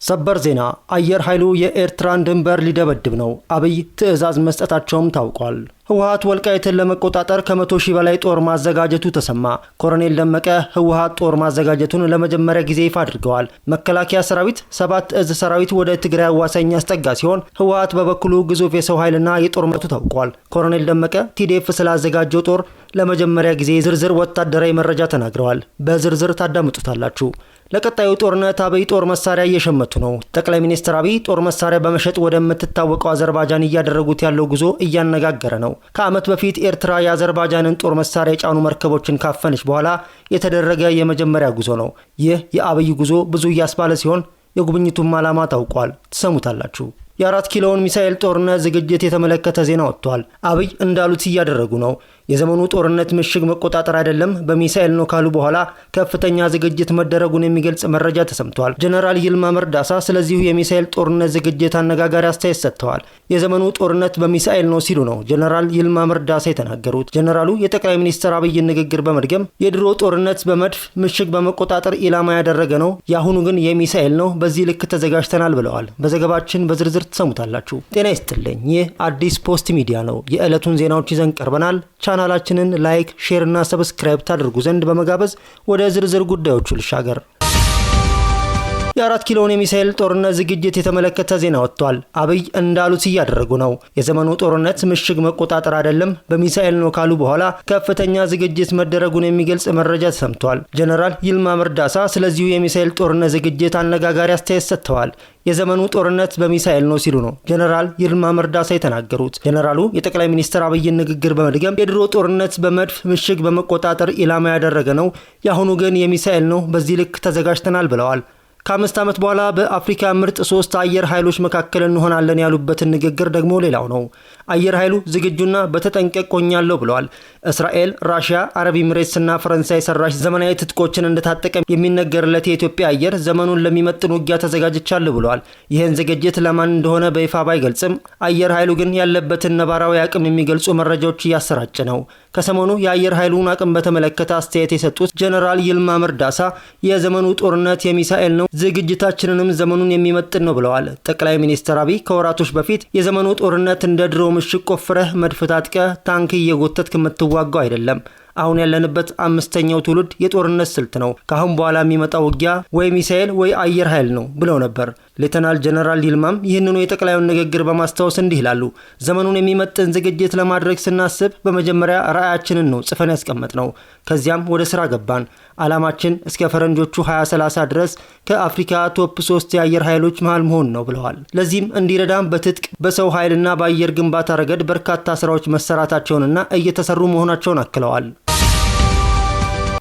ሰበር ዜና አየር ኃይሉ የኤርትራን ድንበር ሊደበድብ ነው። አብይ ትዕዛዝ መስጠታቸውም ታውቋል። ህወሓት ወልቃይትን ለመቆጣጠር ከ100 ሺህ በላይ ጦር ማዘጋጀቱ ተሰማ። ኮሎኔል ደመቀ ህወሓት ጦር ማዘጋጀቱን ለመጀመሪያ ጊዜ ይፋ አድርገዋል። መከላከያ ሰራዊት 7 እዝ ሰራዊት ወደ ትግራይ አዋሳኝ ያስጠጋ ሲሆን ህወሓት በበኩሉ ግዙፍ የሰው ኃይልና የጦር መቱ ታውቋል። ኮሎኔል ደመቀ ቲዲኤፍ ስላዘጋጀው ጦር ለመጀመሪያ ጊዜ ዝርዝር ወታደራዊ መረጃ ተናግረዋል። በዝርዝር ታዳምጡታላችሁ። ለቀጣዩ ጦርነት አብይ ጦር መሳሪያ እየሸመቱ ነው። ጠቅላይ ሚኒስትር አብይ ጦር መሳሪያ በመሸጥ ወደምትታወቀው አዘርባጃን እያደረጉት ያለው ጉዞ እያነጋገረ ነው። ከዓመት በፊት ኤርትራ የአዘርባጃንን ጦር መሳሪያ የጫኑ መርከቦችን ካፈነች በኋላ የተደረገ የመጀመሪያ ጉዞ ነው። ይህ የአብይ ጉዞ ብዙ እያስባለ ሲሆን የጉብኝቱም ዓላማ ታውቋል። ትሰሙታላችሁ። የ4 ኪሎውን ሚሳኤል ጦርነት ዝግጅት የተመለከተ ዜና ወጥቷል። አብይ እንዳሉት እያደረጉ ነው። የዘመኑ ጦርነት ምሽግ መቆጣጠር አይደለም በሚሳኤል ነው ካሉ በኋላ ከፍተኛ ዝግጅት መደረጉን የሚገልጽ መረጃ ተሰምቷል። ጀነራል ይልማ መርዳሳ ስለዚሁ የሚሳኤል ጦርነት ዝግጅት አነጋጋሪ አስተያየት ሰጥተዋል። የዘመኑ ጦርነት በሚሳኤል ነው ሲሉ ነው ጀነራል ይልማ መርዳሳ የተናገሩት። ጀነራሉ የጠቅላይ ሚኒስትር አብይን ንግግር በመድገም የድሮ ጦርነት በመድፍ ምሽግ በመቆጣጠር ኢላማ ያደረገ ነው፣ የአሁኑ ግን የሚሳኤል ነው፣ በዚህ ልክ ተዘጋጅተናል ብለዋል። በዘገባችን በዝርዝር ትሰሙታላችሁ። ጤና ይስጥልኝ። ይህ አዲስ ፖስት ሚዲያ ነው። የዕለቱን ዜናዎች ይዘን ቀርበናል። ቻናላችንን ላይክ፣ ሼር እና ሰብስክራይብ ታደርጉ ዘንድ በመጋበዝ ወደ ዝርዝር ጉዳዮቹ ልሻገር። የ4 ኪሎን የሚሳኤል ጦርነት ዝግጅት የተመለከተ ዜና ወጥቷል። አብይ እንዳሉት እያደረጉ ነው። የዘመኑ ጦርነት ምሽግ መቆጣጠር አይደለም በሚሳኤል ነው ካሉ በኋላ ከፍተኛ ዝግጅት መደረጉን የሚገልጽ መረጃ ተሰምቷል። ጀነራል ይልማ መርዳሳ ስለዚሁ የሚሳኤል ጦርነት ዝግጅት አነጋጋሪ አስተያየት ሰጥተዋል። የዘመኑ ጦርነት በሚሳኤል ነው ሲሉ ነው ጀነራል ይልማ መርዳሳ የተናገሩት። ጀነራሉ የጠቅላይ ሚኒስትር አብይን ንግግር በመድገም የድሮ ጦርነት በመድፍ ምሽግ በመቆጣጠር ኢላማ ያደረገ ነው፣ የአሁኑ ግን የሚሳኤል ነው፣ በዚህ ልክ ተዘጋጅተናል ብለዋል። ከ5 ዓመት በኋላ በአፍሪካ ምርጥ 3 አየር ኃይሎች መካከል እንሆናለን ያሉበትን ንግግር ደግሞ ሌላው ነው። አየር ኃይሉ ዝግጁና በተጠንቀቅ ሆኛለሁ ብለዋል። እስራኤል፣ ራሽያ፣ አረብ ኤሚሬትስ እና ፈረንሳይ ሰራሽ ዘመናዊ ትጥቆችን እንደታጠቀ የሚነገርለት የኢትዮጵያ አየር ዘመኑን ለሚመጥን ውጊያ ተዘጋጅቻለሁ ብለዋል። ይህን ዝግጅት ለማን እንደሆነ በይፋ ባይገልጽም አየር ኃይሉ ግን ያለበትን ነባራዊ አቅም የሚገልጹ መረጃዎች እያሰራጨ ነው። ከሰሞኑ የአየር ኃይሉን አቅም በተመለከተ አስተያየት የሰጡት ጀነራል ይልማ መርዳሳ የዘመኑ ጦርነት የሚሳኤል ነው፣ ዝግጅታችንንም ዘመኑን የሚመጥን ነው ብለዋል። ጠቅላይ ሚኒስትር አብይ ከወራቶች በፊት የዘመኑ ጦርነት እንደ ድሮ ምሽግ ቆፍረህ መድፍ ታጥቀህ ታንክ እየጎተትክ የምትዋጋው አይደለም፣ አሁን ያለንበት 5ኛው ትውልድ የጦርነት ስልት ነው፣ ካሁን በኋላ የሚመጣው ውጊያ ወይ ሚሳኤል ወይ አየር ኃይል ነው ብለው ነበር። ሌተናል ጀነራል ይልማም ይህንኑ የጠቅላዩን ንግግር በማስታወስ እንዲህ ይላሉ። ዘመኑን የሚመጥን ዝግጅት ለማድረግ ስናስብ በመጀመሪያ ራዕያችንን ነው ጽፈን ያስቀመጥነው። ከዚያም ወደ ስራ ገባን። ዓላማችን እስከ ፈረንጆቹ 2030 ድረስ ከአፍሪካ ቶፕ 3 የአየር ኃይሎች መሃል መሆን ነው ብለዋል። ለዚህም እንዲረዳም በትጥቅ በሰው ኃይልና በአየር ግንባታ ረገድ በርካታ ስራዎች መሰራታቸውንና እየተሰሩ መሆናቸውን አክለዋል።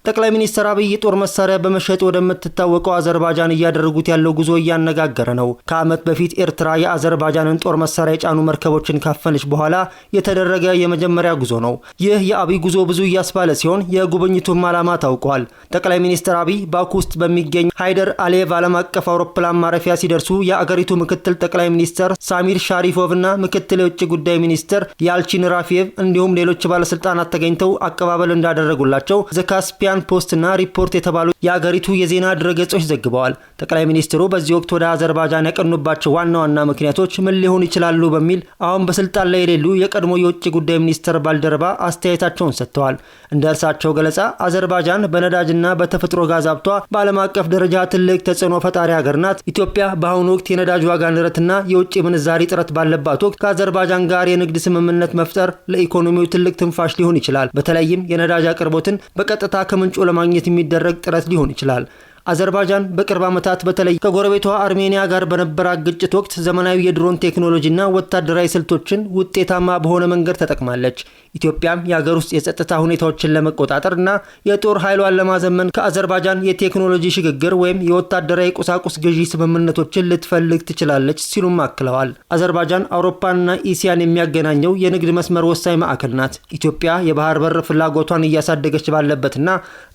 ጠቅላይ ሚኒስትር አብይ የጦር መሳሪያ በመሸጥ ወደምትታወቀው አዘርባጃን እያደረጉት ያለው ጉዞ እያነጋገረ ነው። ከዓመት በፊት ኤርትራ የአዘርባጃንን ጦር መሳሪያ የጫኑ መርከቦችን ካፈነች በኋላ የተደረገ የመጀመሪያ ጉዞ ነው። ይህ የአብይ ጉዞ ብዙ እያስባለ ሲሆን የጉብኝቱም ዓላማ ታውቋል። ጠቅላይ ሚኒስትር አብይ ባኩ ውስጥ በሚገኝ ሃይደር አሊየቭ ዓለም አቀፍ አውሮፕላን ማረፊያ ሲደርሱ የአገሪቱ ምክትል ጠቅላይ ሚኒስትር ሳሚር ሻሪፎቭ እና ምክትል የውጭ ጉዳይ ሚኒስትር ያልቺን ራፊየቭ እንዲሁም ሌሎች ባለስልጣናት ተገኝተው አቀባበል እንዳደረጉላቸው ዘካስፒያን ፖስት እና ሪፖርት የተባሉ የአገሪቱ የዜና ድረገጾች ዘግበዋል። ጠቅላይ ሚኒስትሩ በዚህ ወቅት ወደ አዘርባጃን ያቀኑባቸው ዋና ዋና ምክንያቶች ምን ሊሆኑ ይችላሉ በሚል አሁን በስልጣን ላይ የሌሉ የቀድሞ የውጭ ጉዳይ ሚኒስትር ባልደረባ አስተያየታቸውን ሰጥተዋል። እንደ እርሳቸው ገለጻ አዘርባጃን በነዳጅና በተፈጥሮ ጋዝ ሀብቷ በዓለም አቀፍ ደረጃ ትልቅ ተጽዕኖ ፈጣሪ ሀገር ናት። ኢትዮጵያ በአሁኑ ወቅት የነዳጅ ዋጋ ንረትና የውጭ ምንዛሪ ጥረት ባለባት ወቅት ከአዘርባጃን ጋር የንግድ ስምምነት መፍጠር ለኢኮኖሚው ትልቅ ትንፋሽ ሊሆን ይችላል። በተለይም የነዳጅ አቅርቦትን በቀጥታ ከምንጩ ለማግኘት የሚደረግ ጥረት ሊሆን ይችላል። አዘርባጃን በቅርብ ዓመታት በተለይ ከጎረቤቷ አርሜኒያ ጋር በነበራት ግጭት ወቅት ዘመናዊ የድሮን ቴክኖሎጂና ወታደራዊ ስልቶችን ውጤታማ በሆነ መንገድ ተጠቅማለች። ኢትዮጵያም የሀገር ውስጥ የጸጥታ ሁኔታዎችን ለመቆጣጠርና የጦር ኃይሏን ለማዘመን ከአዘርባጃን የቴክኖሎጂ ሽግግር ወይም የወታደራዊ ቁሳቁስ ግዢ ስምምነቶችን ልትፈልግ ትችላለች ሲሉም አክለዋል። አዘርባጃን አውሮፓንና ኢሲያን የሚያገናኘው የንግድ መስመር ወሳኝ ማዕከል ናት። ኢትዮጵያ የባህር በር ፍላጎቷን እያሳደገች ባለበትና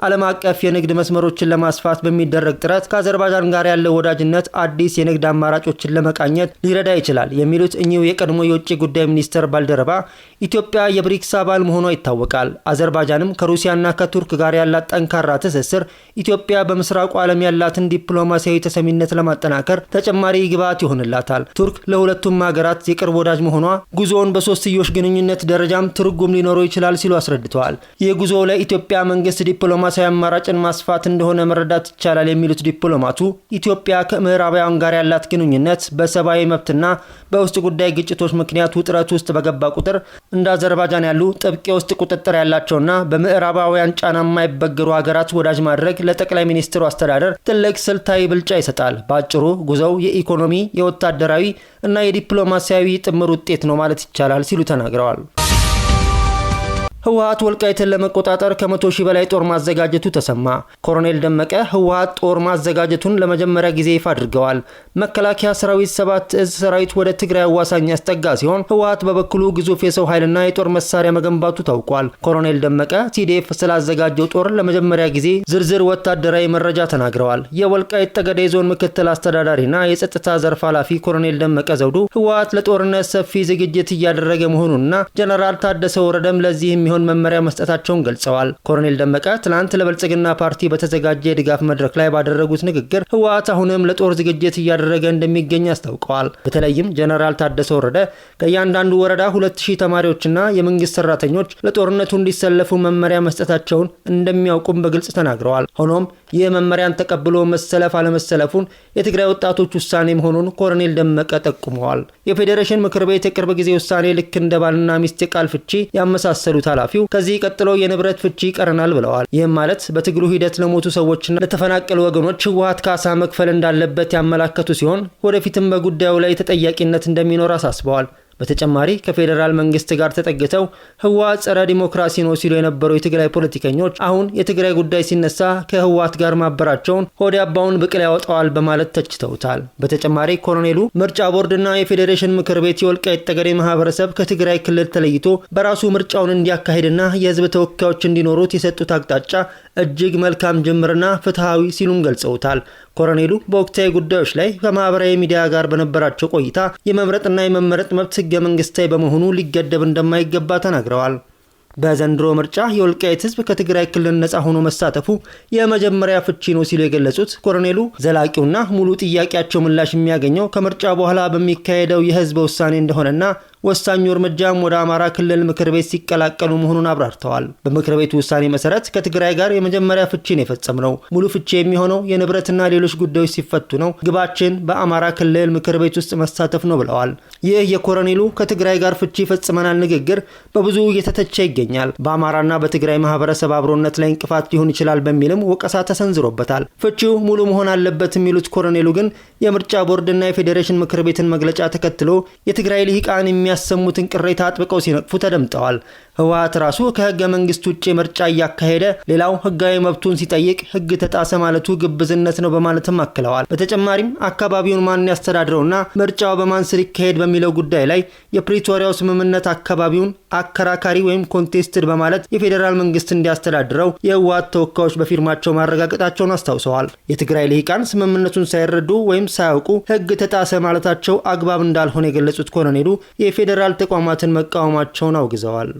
ዓለም አቀፍ የንግድ መስመሮችን ለማስፋት በሚ በሚደረግ ጥረት ከአዘርባይጃን ጋር ያለው ወዳጅነት አዲስ የንግድ አማራጮችን ለመቃኘት ሊረዳ ይችላል የሚሉት እኚሁ የቀድሞ የውጭ ጉዳይ ሚኒስትር ባልደረባ ኢትዮጵያ የብሪክስ አባል መሆኗ ይታወቃል። አዘርባይጃንም ከሩሲያና ከቱርክ ጋር ያላት ጠንካራ ትስስር ኢትዮጵያ በምስራቁ ዓለም ያላትን ዲፕሎማሲያዊ ተሰሚነት ለማጠናከር ተጨማሪ ግብዓት ይሆንላታል። ቱርክ ለሁለቱም ሀገራት የቅርብ ወዳጅ መሆኗ ጉዞውን በሶስትዮሽ ግንኙነት ደረጃም ትርጉም ሊኖረው ይችላል ሲሉ አስረድተዋል። ይህ ጉዞ ለኢትዮጵያ መንግስት ዲፕሎማሲያዊ አማራጭን ማስፋት እንደሆነ መረዳት ይቻላል የሚሉት ዲፕሎማቱ ኢትዮጵያ ከምዕራባውያን ጋር ያላት ግንኙነት በሰብአዊ መብትና በውስጥ ጉዳይ ግጭቶች ምክንያት ውጥረት ውስጥ በገባ ቁጥር እንደ አዘርባይጃን ያሉ ጥብቅ የውስጥ ቁጥጥር ያላቸውና በምዕራባውያን ጫና የማይበገሩ ሀገራት ወዳጅ ማድረግ ለጠቅላይ ሚኒስትሩ አስተዳደር ትልቅ ስልታዊ ብልጫ ይሰጣል። በአጭሩ ጉዞው የኢኮኖሚ፣ የወታደራዊ እና የዲፕሎማሲያዊ ጥምር ውጤት ነው ማለት ይቻላል ሲሉ ተናግረዋል። ህወሓት ወልቃይትን ለመቆጣጠር ከ100 ሺህ በላይ ጦር ማዘጋጀቱ ተሰማ። ኮሎኔል ደመቀ ህወሓት ጦር ማዘጋጀቱን ለመጀመሪያ ጊዜ ይፋ አድርገዋል። መከላከያ ሰራዊት 7 እዝ ሰራዊት ወደ ትግራይ አዋሳኝ ያስጠጋ ሲሆን ህወሓት በበኩሉ ግዙፍ የሰው ኃይልና የጦር መሳሪያ መገንባቱ ታውቋል። ኮሎኔል ደመቀ ቲዲኤፍ ስላዘጋጀው ጦር ለመጀመሪያ ጊዜ ዝርዝር ወታደራዊ መረጃ ተናግረዋል። የወልቃይት ጠገዴ ዞን ምክትል አስተዳዳሪና የጸጥታ ዘርፍ ኃላፊ ኮሎኔል ደመቀ ዘውዱ ህወሓት ለጦርነት ሰፊ ዝግጅት እያደረገ መሆኑንና ጀነራል ታደሰ ወረደም ለዚህ መመሪያ መስጠታቸውን ገልጸዋል። ኮሎኔል ደመቀ ትናንት ለብልጽግና ፓርቲ በተዘጋጀ የድጋፍ መድረክ ላይ ባደረጉት ንግግር ህወሓት አሁንም ለጦር ዝግጅት እያደረገ እንደሚገኝ አስታውቀዋል። በተለይም ጀነራል ታደሰ ወረደ ከእያንዳንዱ ወረዳ 2000 ተማሪዎችና የመንግስት ሰራተኞች ለጦርነቱ እንዲሰለፉ መመሪያ መስጠታቸውን እንደሚያውቁም በግልጽ ተናግረዋል። ሆኖም ይህ መመሪያን ተቀብሎ መሰለፍ አለመሰለፉን የትግራይ ወጣቶች ውሳኔ መሆኑን ኮሎኔል ደመቀ ጠቁመዋል። የፌዴሬሽን ምክር ቤት የቅርብ ጊዜ ውሳኔ ልክ እንደ ባልና ሚስት የቃል ፍቺ ያመሳሰሉት ኃላፊው ከዚህ ቀጥሎ የንብረት ፍቺ ይቀርናል ብለዋል። ይህም ማለት በትግሉ ሂደት ለሞቱ ሰዎችና ለተፈናቀሉ ወገኖች ህወሓት ካሳ መክፈል እንዳለበት ያመላከቱ ሲሆን ወደፊትም በጉዳዩ ላይ ተጠያቂነት እንደሚኖር አሳስበዋል። በተጨማሪ ከፌዴራል መንግስት ጋር ተጠግተው ህወሓት ጸረ ዲሞክራሲ ነው ሲሉ የነበሩ የትግራይ ፖለቲከኞች አሁን የትግራይ ጉዳይ ሲነሳ ከህወሓት ጋር ማበራቸውን ሆድ ያባውን ብቅል ያወጣዋል በማለት ተችተውታል። በተጨማሪ ኮሎኔሉ ምርጫ ቦርድና የፌዴሬሽን ምክር ቤት የወልቃይት ጠገዴ ማህበረሰብ ከትግራይ ክልል ተለይቶ በራሱ ምርጫውን እንዲያካሂድና የህዝብ ተወካዮች እንዲኖሩት የሰጡት አቅጣጫ እጅግ መልካም ጅምርና ፍትሃዊ ሲሉም ገልጸውታል። ኮሎኔሉ በወቅታዊ ጉዳዮች ላይ ከማህበራዊ ሚዲያ ጋር በነበራቸው ቆይታ የመምረጥና የመመረጥ መብት ህገ መንግስታዊ በመሆኑ ሊገደብ እንደማይገባ ተናግረዋል። በዘንድሮ ምርጫ የወልቃይት ህዝብ ከትግራይ ክልል ነፃ ሆኖ መሳተፉ የመጀመሪያ ፍቺ ነው ሲሉ የገለጹት ኮሎኔሉ ዘላቂውና ሙሉ ጥያቄያቸው ምላሽ የሚያገኘው ከምርጫ በኋላ በሚካሄደው የህዝብ ውሳኔ እንደሆነና ወሳኙ እርምጃም ወደ አማራ ክልል ምክር ቤት ሲቀላቀሉ መሆኑን አብራርተዋል። በምክር ቤቱ ውሳኔ መሰረት ከትግራይ ጋር የመጀመሪያ ፍቺን የፈጸምነው ሙሉ ፍቺ የሚሆነው የንብረትና ሌሎች ጉዳዮች ሲፈቱ ነው። ግባችን በአማራ ክልል ምክር ቤት ውስጥ መሳተፍ ነው ብለዋል። ይህ የኮሎኔሉ ከትግራይ ጋር ፍቺ ፈጽመናል ንግግር በብዙ እየተተቸ ይገኛል። በአማራና በትግራይ ማህበረሰብ አብሮነት ላይ እንቅፋት ሊሆን ይችላል በሚልም ወቀሳ ተሰንዝሮበታል። ፍቺው ሙሉ መሆን አለበት የሚሉት ኮሎኔሉ ግን የምርጫ ቦርድና የፌዴሬሽን ምክር ቤትን መግለጫ ተከትሎ የትግራይ ልሂቃን ያሰሙትን ቅሬታ አጥብቀው ሲነቅፉ ተደምጠዋል። ህወሓት ራሱ ከህገ መንግስት ውጪ ምርጫ እያካሄደ ሌላው ህጋዊ መብቱን ሲጠይቅ ህግ ተጣሰ ማለቱ ግብዝነት ነው በማለትም አክለዋል። በተጨማሪም አካባቢውን ማን ያስተዳድረውና ምርጫው በማን ስር ይካሄድ በሚለው ጉዳይ ላይ የፕሪቶሪያው ስምምነት አካባቢውን አከራካሪ ወይም ኮንቴስትድ በማለት የፌዴራል መንግስት እንዲያስተዳድረው የህወሓት ተወካዮች በፊርማቸው ማረጋገጣቸውን አስታውሰዋል። የትግራይ ልሂቃን ስምምነቱን ሳይረዱ ወይም ሳያውቁ ህግ ተጣሰ ማለታቸው አግባብ እንዳልሆነ የገለጹት ኮሎኔሉ የፌዴራል ተቋማትን መቃወማቸውን አውግዘዋል።